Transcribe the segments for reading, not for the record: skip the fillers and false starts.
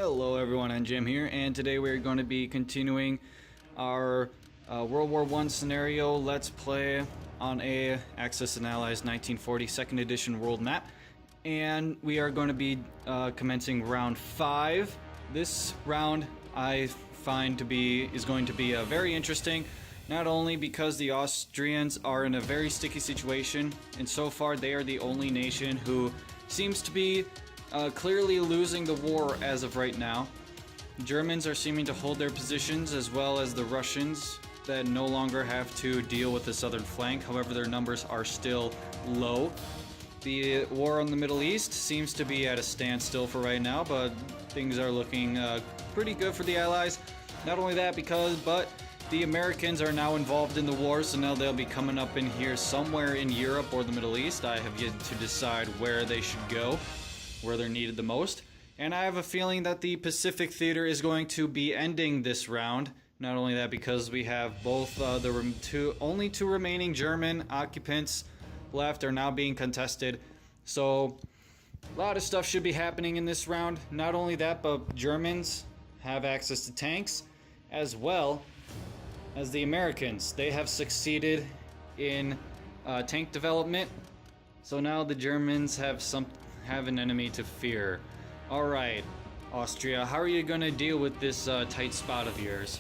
Hello everyone, I'm Jim here, and today we're going to be continuing our World War I scenario Let's Play on a Axis and Allies 1940 2nd edition world map. And we are going to be commencing round 5. This round I find is going to be very interesting, not only because the Austrians are in a very sticky situation, and so far they are the only nation who seems to be clearly losing the war as of right now. Germans are seeming to hold their positions, as well as the Russians that no longer have to deal with the southern flank. However, their numbers are still low. The war on the Middle East seems to be at a standstill for right now, but things are looking pretty good for the Allies. Not only that, but the Americans are now involved in the war, so now they'll be coming up in here somewhere in Europe or the Middle East. I have yet to decide where they should go, where they're needed the most. And I have a feeling that the Pacific Theater is going to be ending this round. Not only that, because we have both the only two remaining German occupants left are now being contested. So a lot of stuff should be happening in this round. Not only that, but Germans have access to tanks, as well as the Americans. They have succeeded in tank development. So now the Germans have an enemy to fear. Alright, Austria, how are you going to deal with this tight spot of yours?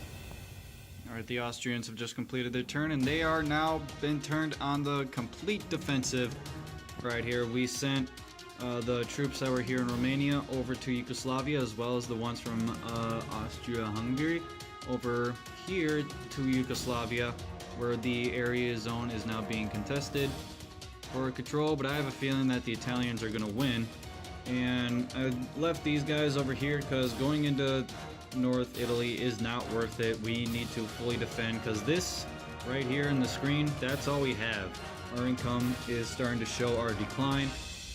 Alright, the Austrians have just completed their turn, and they are now been turned on the complete defensive. Right here, we sent the troops that were here in Romania over to Yugoslavia, as well as the ones from Austria-Hungary over here to Yugoslavia, where the area zone is now being contested for control. But I have a feeling that the Italians are going to win. And I left these guys over here because going into North Italy is not worth it. We need to fully defend, because this right here in the screen, that's all we have. Our income is starting to show our decline.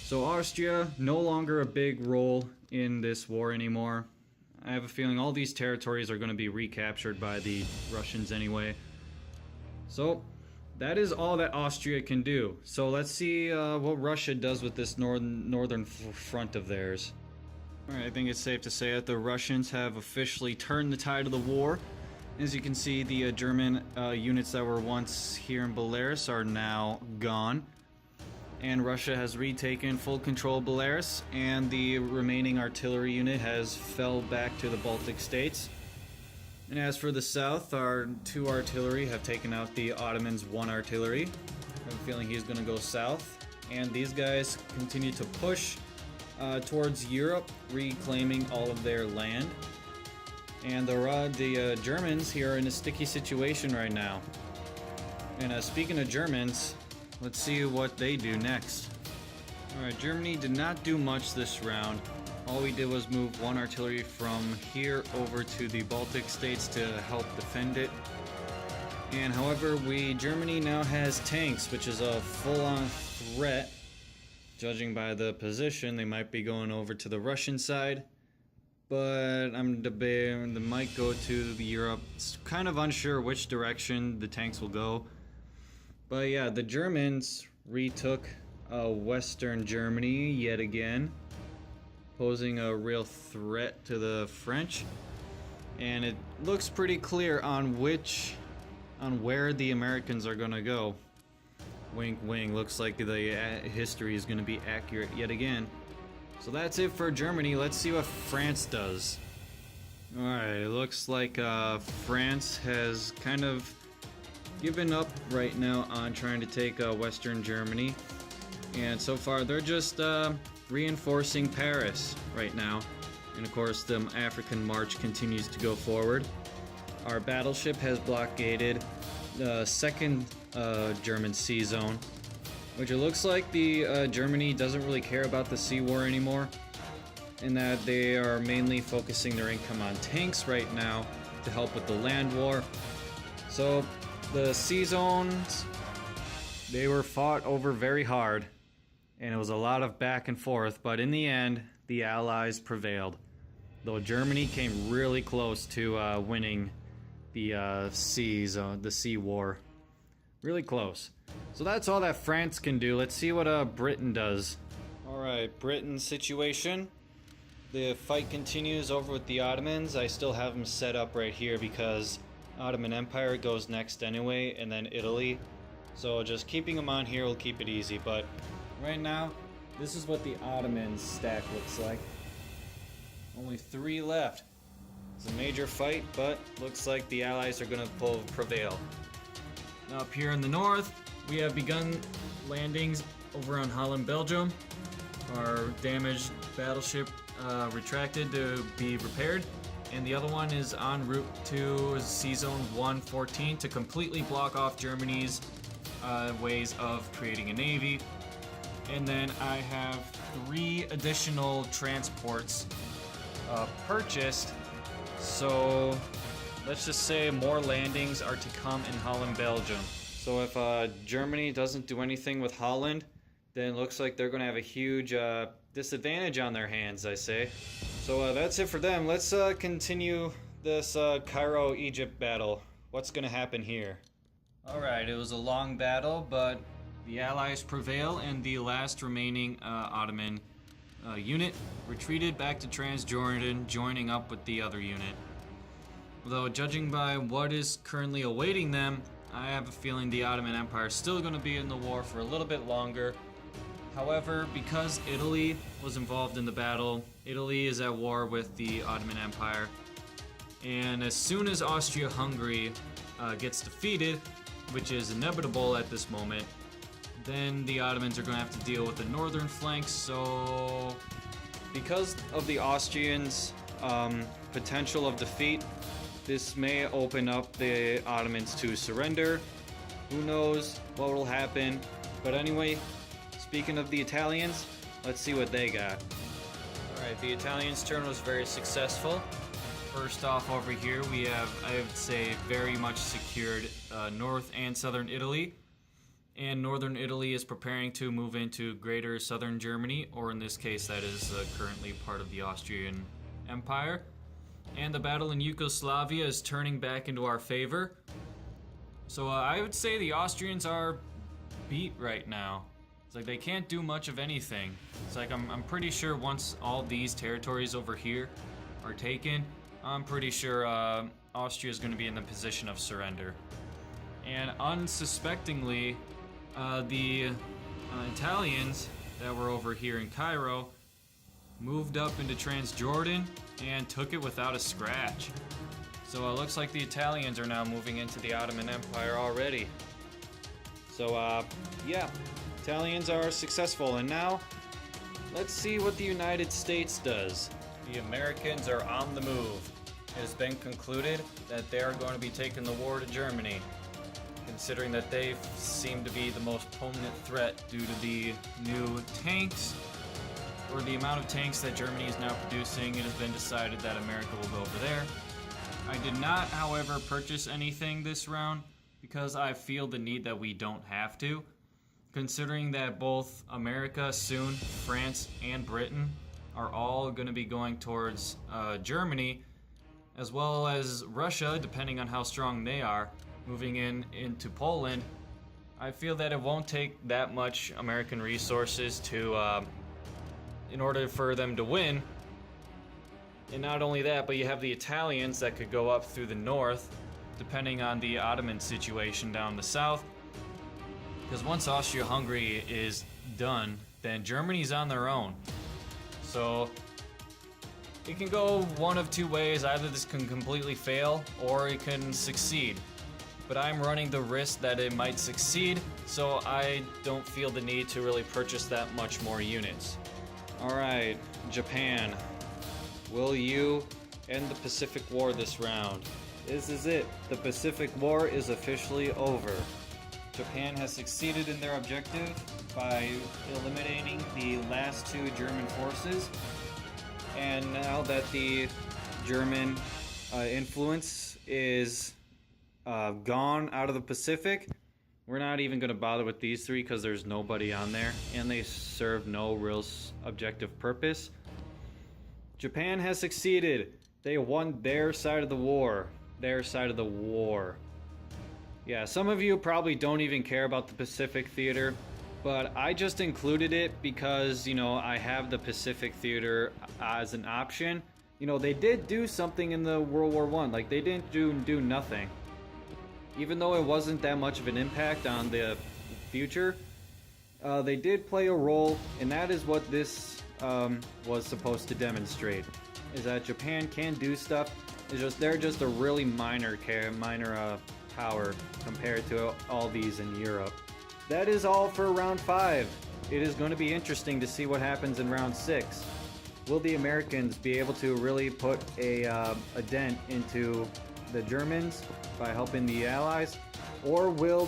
So Austria, no longer a big role in this war anymore. I have a feeling all these territories are going to be recaptured by the Russians anyway. So that is all that Austria can do. So let's see what Russia does with this northern front of theirs. Alright, I think it's safe to say that the Russians have officially turned the tide of the war. As you can see, the German units that were once here in Belarus are now gone. And Russia has retaken full control of Belarus, and the remaining artillery unit has fell back to the Baltic states. And as for the south, our 2 artillery have taken out the Ottomans' 1 artillery. I have a feeling he's going to go south. And these guys continue to push towards Europe, reclaiming all of their land. And the Germans here are in a sticky situation right now. And speaking of Germans, let's see what they do next. Alright, Germany did not do much this round. All we did was move 1 artillery from here over to the Baltic states to help defend it. And however, Germany now has tanks, which is a full-on threat. Judging by the position, they might be going over to the Russian side. But I'm debating they might go to Europe. It's kind of unsure which direction the tanks will go. But yeah, the Germans retook Western Germany yet again, posing a real threat to the French. And it looks pretty clear on where the Americans are gonna go. Wink wink, looks like the history is gonna be accurate yet again. So that's it for Germany. Let's see what France does. Alright, it looks like France has kind of given up right now on trying to take Western Germany. And so far they're just reinforcing Paris right now. And of course the African March continues to go forward. Our battleship has blockaded the 2nd German sea zone, which it looks like the Germany doesn't really care about the sea war anymore, in that they are mainly focusing their income on tanks right now to help with the land war. So the sea zones, they were fought over very hard, and it was a lot of back and forth, but in the end, the Allies prevailed. Though Germany came really close to winning the sea war. Really close. So that's all that France can do. Let's see what Britain does. Alright, Britain's situation. The fight continues over with the Ottomans. I still have them set up right here because Ottoman Empire goes next anyway, and then Italy. So just keeping them on here will keep it easy, but right now, this is what the Ottoman stack looks like. Only 3 left. It's a major fight, but looks like the Allies are going to prevail. Now up here in the north, we have begun landings over on Holland-Belgium. Our damaged battleship retracted to be repaired, and the other one is en route to Sea Zone 114 to completely block off Germany's ways of creating a navy. And then I have 3 additional transports purchased, so let's just say more landings are to come in Holland-Belgium. So if Germany doesn't do anything with Holland, then it looks like they're going to have a huge disadvantage on their hands, I say. So that's it for them. Let's continue this Cairo, Egypt battle. What's going to happen here? Alright, it was a long battle, but the Allies prevail, and the last remaining Ottoman unit retreated back to Transjordan, joining up with the other unit. Although, judging by what is currently awaiting them, I have a feeling the Ottoman Empire is still going to be in the war for a little bit longer. However, because Italy was involved in the battle, Italy is at war with the Ottoman Empire. And as soon as Austria-Hungary gets defeated, which is inevitable at this moment, then the Ottomans are going to have to deal with the northern flank. So because of the Austrians' potential of defeat, this may open up the Ottomans to surrender. Who knows what will happen? But anyway, speaking of the Italians, let's see what they got. Alright, the Italians' turn was very successful. First off, over here we have, I would say, very much secured north and southern Italy. And northern Italy is preparing to move into greater southern Germany, or in this case that is currently part of the Austrian Empire. And the battle in Yugoslavia is turning back into our favor. So I would say the Austrians are beat right now. It's like they can't do much of anything. It's like I'm pretty sure once all these territories over here are taken, I'm pretty sure Austria is going to be in the position of surrender. And unsuspectingly, the Italians that were over here in Cairo moved up into Transjordan and took it without a scratch. So it looks like the Italians are now moving into the Ottoman Empire already. So yeah, Italians are successful, and now let's see what the United States does. The Americans are on the move. It has been concluded that they are going to be taking the war to Germany, considering that they seem to be the most potent threat due to the new tanks, or the amount of tanks that Germany is now producing. It has been decided that America will go over there. I did not, however, purchase anything this round because I feel the need that we don't have to, considering that both America, soon France, and Britain are all going to be going towards Germany, as well as Russia, depending on how strong they are, moving into Poland. I feel that it won't take that much American resources to in order for them to win. And not only that, but you have the Italians that could go up through the north, depending on the Ottoman situation down the south. Because once Austria-Hungary is done, then Germany's on their own. So it can go one of two ways. Either this can completely fail, or it can succeed. But I'm running the risk that it might succeed, so I don't feel the need to really purchase that much more units. Alright, Japan. Will you end the Pacific War this round? This is it. The Pacific War is officially over. Japan has succeeded in their objective by eliminating the last 2 German forces. And now that the German influence is gone out of the Pacific, we're not even going to bother with these 3 because there's nobody on there and they serve no real objective purpose. Japan has succeeded. They won their side of the war. Their side of the war. Yeah, some of you probably don't even care about the Pacific Theater. but I just included it because, you know, I have the Pacific Theater as an option. You know, they did do something in the World War I. Like, they didn't do nothing. Even though it wasn't that much of an impact on the future, they did play a role, and that is what this was supposed to demonstrate. Is that Japan can do stuff. It's just they're just a really minor power compared to all these in Europe. That is all for round 5. It is going to be interesting to see what happens in round 6. Will the Americans be able to really put a dent into the Germans by helping the Allies? Or will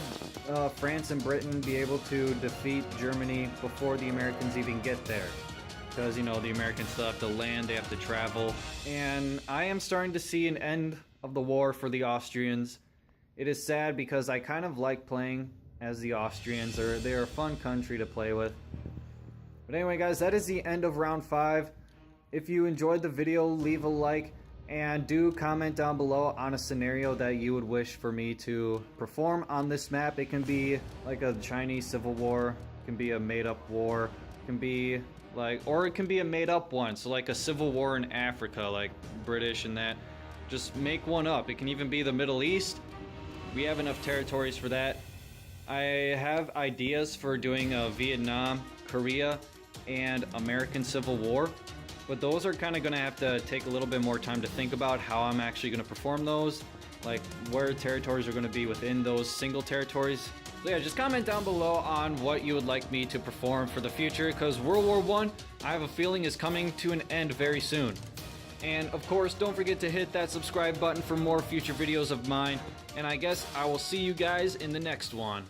France and Britain be able to defeat Germany before the Americans even get there? Because, you know, the Americans still have to land, they have to travel. And I am starting to see an end of the war for the Austrians. It is sad because I kind of like playing as the Austrians. They're a fun country to play with. But anyway, guys, that is the end of round 5. If you enjoyed the video, leave a like. And do comment down below on a scenario that you would wish for me to perform on this map. It can be like a Chinese Civil War. It can be a made-up war. It can be like, or it can be a made-up one. So like a civil war in Africa, like British and that. Just make one up. It can even be the Middle East. We have enough territories for that. I have ideas for doing a Vietnam, Korea, and American Civil War. But those are kind of going to have to take a little bit more time to think about how I'm actually going to perform those. Like where territories are going to be within those single territories. So yeah, just comment down below on what you would like me to perform for the future. Because World War I have a feeling is coming to an end very soon. And of course, don't forget to hit that subscribe button for more future videos of mine. And I guess I will see you guys in the next one.